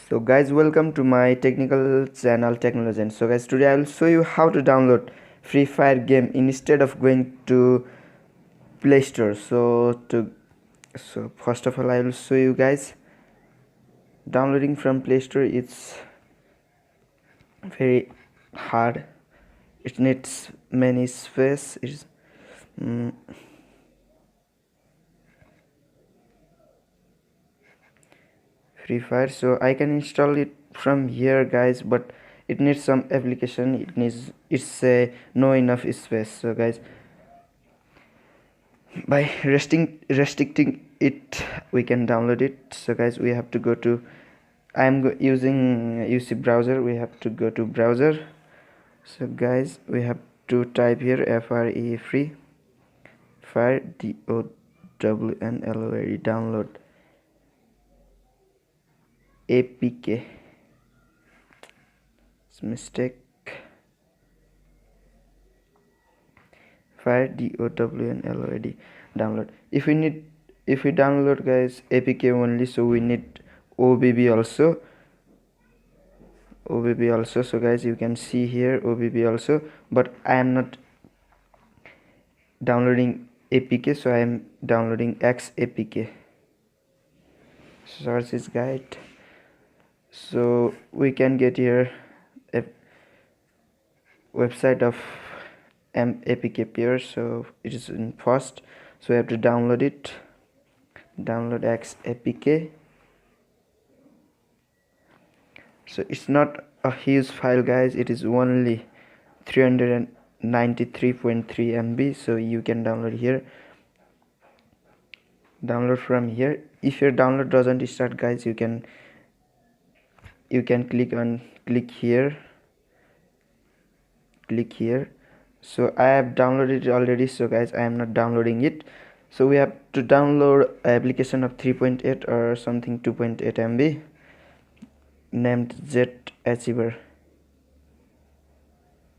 So guys, welcome to my technical channel Technology. So guys, today I will show you how to download Free Fire game instead of going to Play Store. So first of all, I will show you guys downloading from Play Store. It's very hard. It needs many space. It's Free Fire. So I can install it from here, guys, but it needs some application. It's no enough space. So guys, by restricting it, we can download it. So guys, we have to go to using UC browser. We have to go to browser. So guys, we have to type here free fire donot download apk. It's mistake. Fire donot download. If we download, guys, apk only, so we need obb also. So guys, you can see here obb also, but I am not downloading apk, so I am downloading xapk. Sources guide. So we can get here a website of apk pair. So it is in first, so we have to download it. Download xapk. So it's not a huge file, guys. It is only 393.3 MB. So you can download here. Download from here. If your download doesn't start, guys, you can click here. So I have downloaded it already. So guys, I am not downloading it. So we have to download an application of 3.8 or something 2.8 MB named Achiever.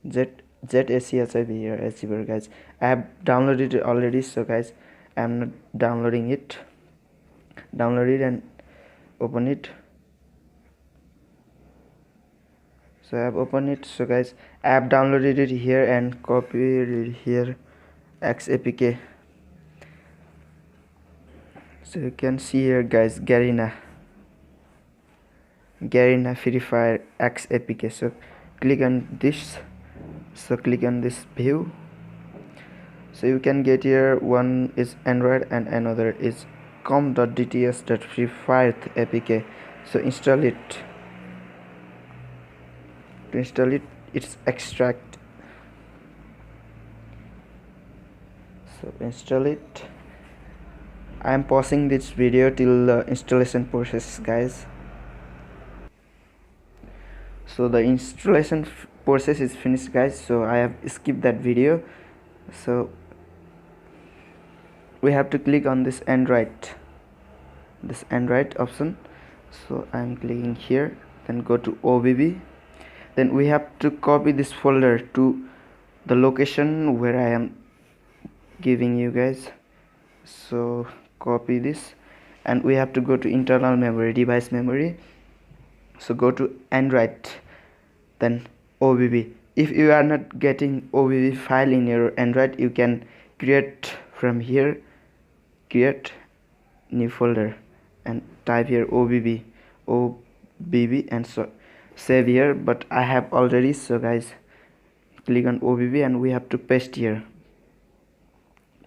Achiever, guys. I have downloaded it already. So guys, I am not downloading it. Download it and open it. So I have opened it. So guys, I have downloaded it here and copied it here xapk. So you can see here, guys, Garena Free Fire xapk. So click on this. So click on this view. So you can get here, one is Android and another is com.dts.freefire apk. So install it. To install it, it's extract. So install it. I am pausing this video till the installation process, guys. So the installation process is finished, guys. So I have skipped that video. So we have to click on this Android option. So I am clicking here, then go to obb. Then we have to copy this folder to the location where I am giving you, guys. So copy this, and we have to go to internal memory, device memory. So go to Android, then obb. If you are not getting obb file in your Android, you can create from here, create new folder and type here obb, and so save here. But I have already. So guys, click on obb and we have to paste here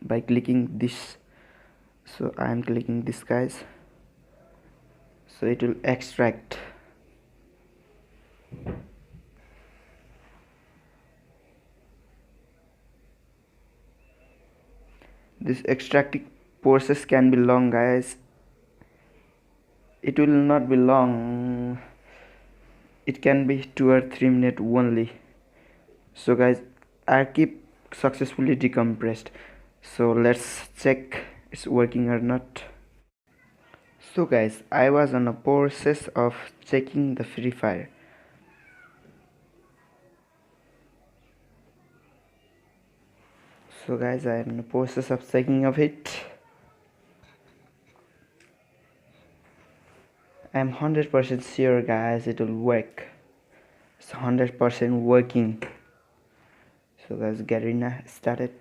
by clicking this. So I am clicking this, guys. So it will extract. This extracting process can be long, guys. It will not be long. It can be 2 or 3 minutes only. So guys, I keep successfully decompressed. So let's check it's working or not. So guys, I was on a process of checking the Free Fire. So guys, I am in the process of checking of it. I'm 100% sure, guys, it will work. It's 100% working. So let's get in started.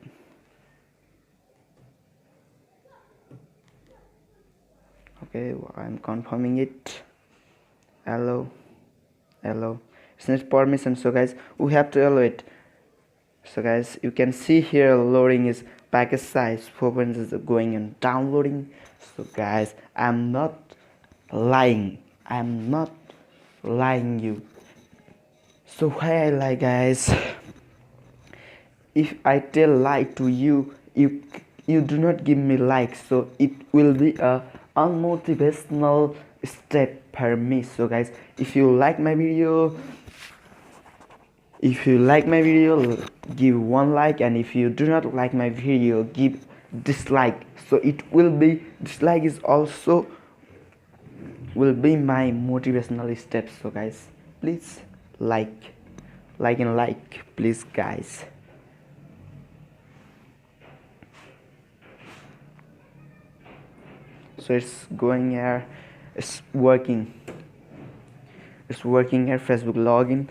Okay, I'm confirming it. Hello, hello. It's not permission, so guys, we have to allow it. So guys, you can see here loading is package size 4 is going and downloading. So guys, I'm not lying you. So why I lie, guys? If I tell lie to you, you do not give me likes, so it will be a unmotivational step for me. So guys, if you like my video, give one like, and if you do not like my video, give dislike. So it will be dislike is also will be my motivational steps. So guys, please like and like, please guys. So it's working here. Facebook login,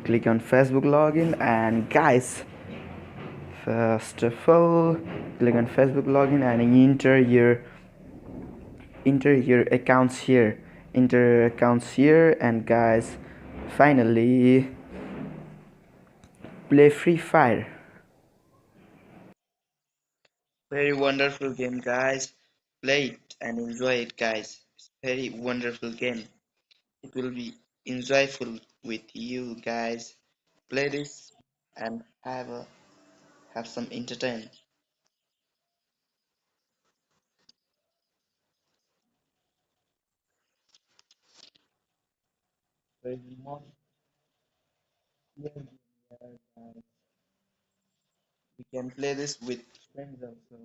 click on Facebook login, and guys, first of all, click on Facebook login and enter your accounts here, and guys, finally play Free Fire. Very wonderful game, guys. Play it and enjoy it, guys. It's very wonderful game. It will be enjoyable with you guys. Play this and have some entertainment. Very more clear game here, guys. We can play this with friends also.